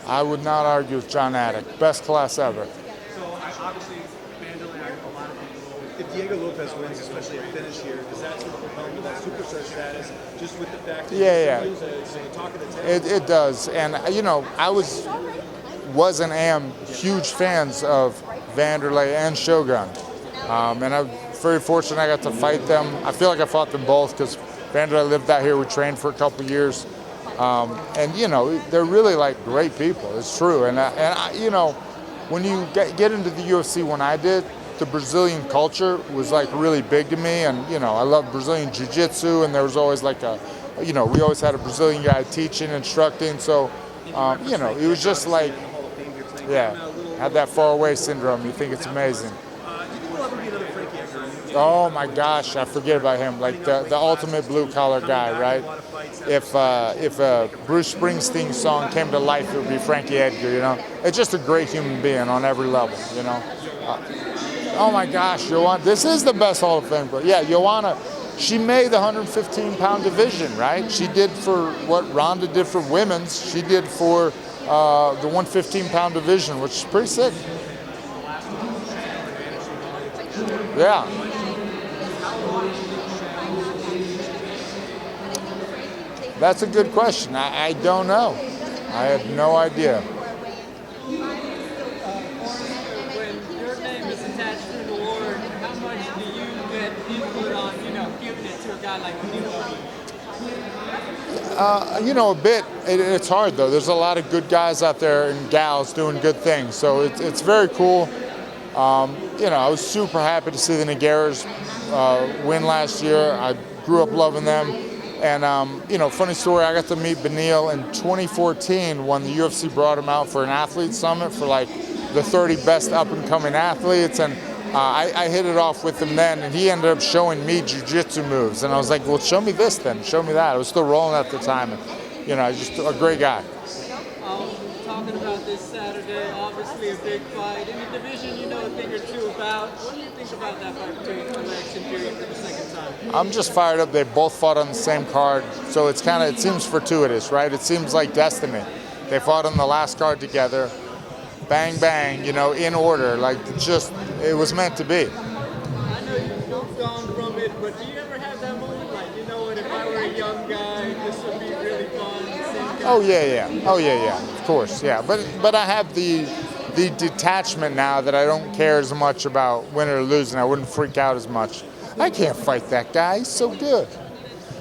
I would not argue with John Attic. Best class ever. So obviously, Vanderlei, a lot of people. If Diego Lopez wins, especially a finish here, does that sort of propel him to that superstar status? Just with the fact that he's the talk of the town. It does, and I was and am huge fans of Vanderlei and Shogun, and I'm very fortunate I got to fight them. I feel like I fought them both because Vanderlei lived out here. We trained for a couple of years, and they're really like great people. It's true, and when you get into the UFC, when I did, the Brazilian culture was like really big to me, and I love Brazilian jiu-jitsu, and there was always like we always had a Brazilian guy teaching, instructing, so it was just like, had that far away syndrome. You think it's amazing. Oh my gosh, I forget about him. Like the ultimate blue collar guy, right? If a Bruce Springsteen song came to life, it would be Frankie Edgar. It's just a great human being on every level. Oh my gosh, Joanna, this is the best Hall of Fame. Yeah, Joanna, she made the 115-pound division, right? She did for what Ronda did for women's. She did for the 115-pound division, which is pretty sick. Yeah. That's a good question. I don't know. I have no idea. When your name is attached to an award, how much do you get input on, giving it to a guy like you? A bit. It's hard though. There's a lot of good guys out there and gals doing good things, so it's very cool. I was super happy to see the Nogueiras win last year. I grew up loving them. And, funny story, I got to meet Beneil in 2014 when the UFC brought him out for an athlete summit for like the 30 best up-and-coming athletes. And I hit it off with him then, and he ended up showing me jiu-jitsu moves. And I was like, well, show me this then. Show me that. I was still rolling at the time. And, just a great guy. Talking about this Saturday, obviously a big fight. In the division, a thing or two about. What do you think about that fight between Alex and Fury for the second time? I'm just fired up. They both fought on the same card, so it seems fortuitous, right? It seems like destiny. They fought on the last card together, bang, bang, in order. Like, it was meant to be. I know you've moved on from it, but do you ever have that moment, like, what, if I were a young guy, this would be really fun? Oh yeah. Of course, yeah. But I have the detachment now that I don't care as much about winning or losing. I wouldn't freak out as much. I can't fight that guy. He's so good.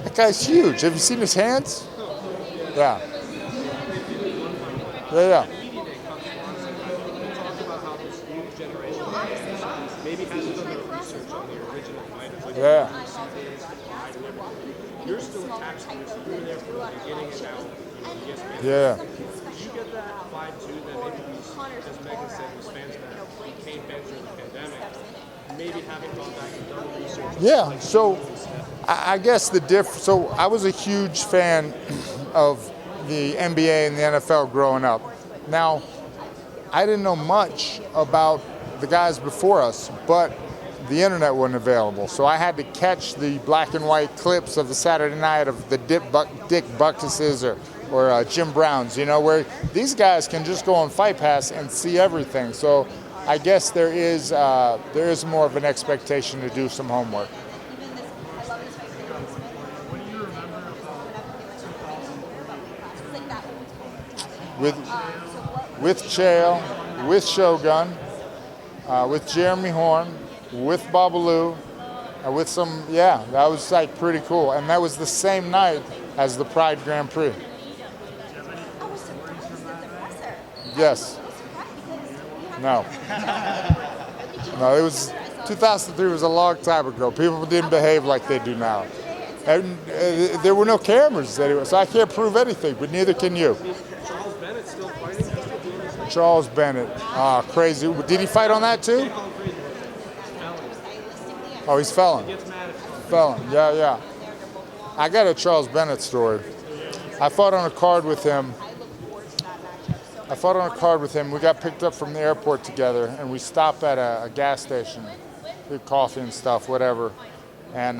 That guy's huge. Have you seen his hands? Yeah. Yeah. You're still attached to this. You were there from the beginning and now. Yeah. Did you get that vibe too that maybe, as Megan said, was fans that became fans during the pandemic, maybe having gone back and done research? Yeah, so I guess so I was a huge fan of the NBA and the NFL growing up. Now, I didn't know much about the guys before us, but the internet wasn't available. So I had to catch the black and white clips of the Saturday night of the Dick Buckuses or Jim Browns, where these guys can just go on Fight Pass and see everything. So I guess there is more of an expectation to do some homework. With Chael, with Shogun, with Jeremy Horn, with Babalu, with that was like pretty cool. And that was the same night as the Pride Grand Prix. Yes. No. No, it was 2003 was a long time ago. People didn't behave like they do now. And there were no cameras anyway, so I can't prove anything, but neither can you. Charles Bennett still fighting? Charles Bennett. Crazy. Did he fight on that too? Oh, he's felon. Felon, yeah. I got a Charles Bennett story. I fought on a card with him. We got picked up from the airport together, and we stopped at a gas station. We had coffee and stuff, whatever. And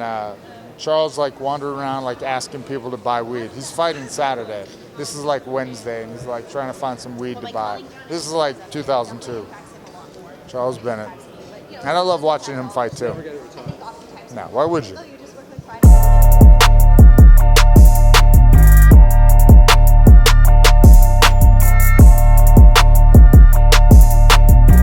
Charles wandered around asking people to buy weed. He's fighting Saturday. This is like Wednesday, and he's like trying to find some weed to buy. This is like 2002. Charles Bennett. And I love watching him fight too. No, why would you?